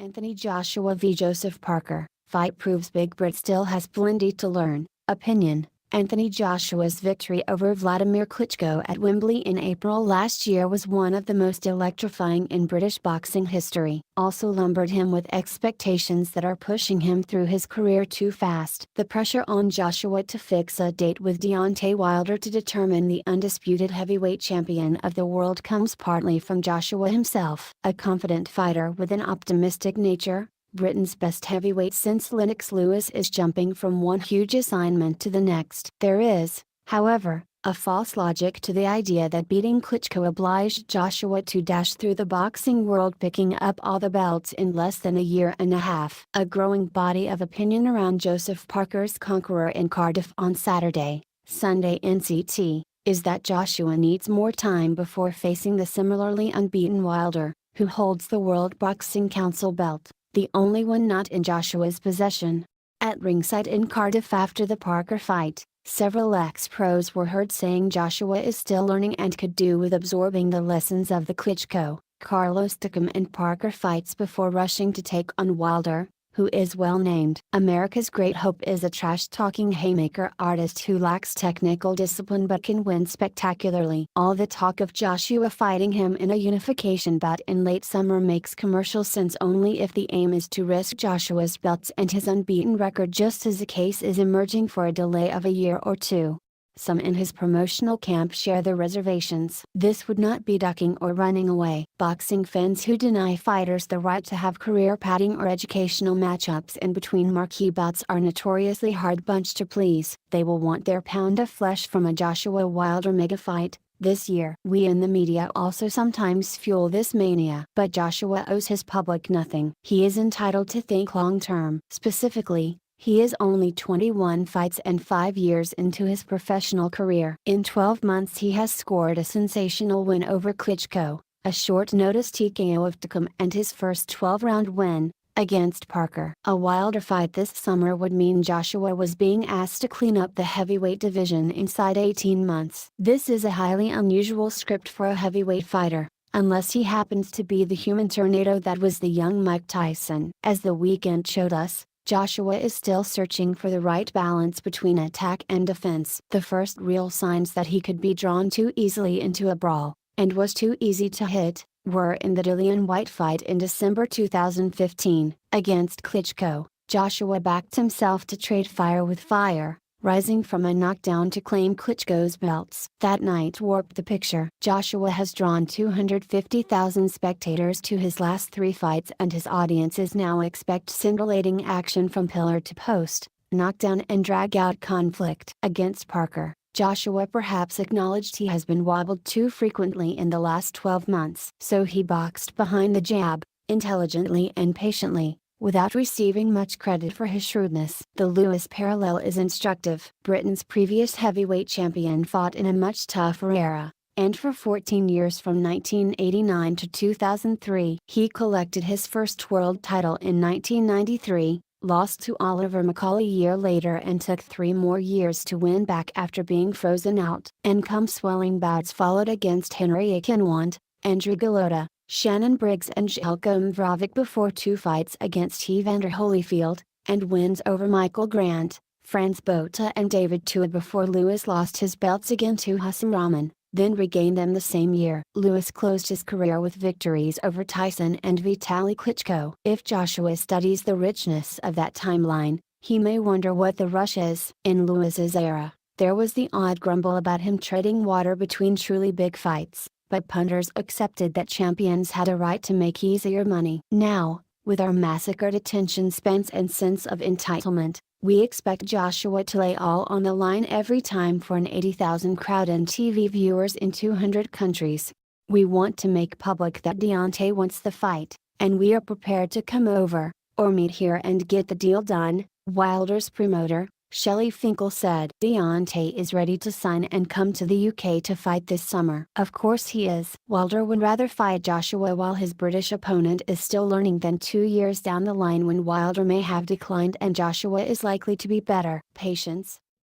Anthony Joshua v Joseph Parker, fight proves Big Brit still has plenty to learn. Opinion: Anthony Joshua's victory over Vladimir Klitschko at Wembley in April last year was one of the most electrifying in British boxing history. Also lumbered him with expectations that are pushing him through his career too fast. The pressure on Joshua to fix a date with Deontay Wilder to determine the undisputed heavyweight champion of the world comes partly from Joshua himself. A confident fighter with an optimistic nature, Britain's best heavyweight since Lennox Lewis is jumping from one huge assignment to the next. There is, however, a false logic to the idea that beating Klitschko obliged Joshua to dash through the boxing world picking up all the belts in less than a year and a half. A growing body of opinion around Joseph Parker's conqueror in Cardiff on Saturday, Sunday NCT, is that Joshua needs more time before facing the similarly unbeaten Wilder, who holds the World Boxing Council belt, the only one not in Joshua's possession. At ringside in Cardiff after the Parker fight, several ex-pros were heard saying Joshua is still learning and could do with absorbing the lessons of the Klitschko, Carlos Takam and Parker fights before rushing to take on Wilder, who is well named. America's great hope is a trash-talking haymaker artist who lacks technical discipline but can win spectacularly. All the talk of Joshua fighting him in a unification bout in late summer makes commercial sense only if the aim is to risk Joshua's belts and his unbeaten record, just as the case is emerging for a delay of a year or two. Some in his promotional camp share the reservations. This would not be ducking or running away. Boxing fans who deny fighters the right to have career padding or educational matchups in between marquee bouts are notoriously hard bunch to please. They will want their pound of flesh from a Joshua Wilder mega fight this year. We in the media also sometimes fuel this mania. But Joshua owes his public nothing. He is entitled to think long term. Specifically, he is only 21 fights and 5 years into his professional career. In 12 months he has scored a sensational win over Klitschko, a short-notice TKO of Takam and his first 12-round win, against Parker. A Wilder fight this summer would mean Joshua was being asked to clean up the heavyweight division inside 18 months. This is a highly unusual script for a heavyweight fighter, unless he happens to be the human tornado that was the young Mike Tyson. As the weekend showed us, Joshua is still searching for the right balance between attack and defense. The first real signs that he could be drawn too easily into a brawl, and was too easy to hit, were in the Dillian Whyte fight in December 2015. Against Klitschko, Joshua backed himself to trade fire with fire, rising from a knockdown to claim Klitschko's belts. That night warped the picture. Joshua has drawn 250,000 spectators to his last 3 fights and his audiences now expect scintillating action from pillar to post, knockdown and drag-out conflict. Against Parker, Joshua perhaps acknowledged he has been wobbled too frequently in the last 12 months. So he boxed behind the jab, intelligently and patiently, without receiving much credit for his shrewdness. The Lewis parallel is instructive. Britain's previous heavyweight champion fought in a much tougher era, and for 14 years from 1989 to 2003. He collected his first world title in 1993, lost to Oliver McCall a year later and took 3 more years to win back after being frozen out. And swelling bouts followed against Henry Akinwand, Andrew Galota, Shannon Briggs and Željko Mrovic before 2 fights against Evander Holyfield, and wins over Michael Grant, Franz Botha and David Tua before Lewis lost his belts again to Hassan Rahman, then regained them the same year. Lewis closed his career with victories over Tyson and Vitaly Klitschko. If Joshua studies the richness of that timeline, he may wonder what the rush is. In Lewis's era, there was the odd grumble about him treading water between truly big fights, but punters accepted that champions had a right to make easier money. Now, with our massacred attention spans and sense of entitlement, we expect Joshua to lay all on the line every time for an 80,000 crowd and TV viewers in 200 countries. We want to make public that Deontay wants the fight, and we are prepared to come over, or meet here and get the deal done, Wilder's promoter, Shelley Finkel said. Deontay is ready to sign and come to the UK to fight this summer. Of course he is. Wilder would rather fight Joshua while his British opponent is still learning than 2 years down the line when Wilder may have declined and Joshua is likely to be better. Patience,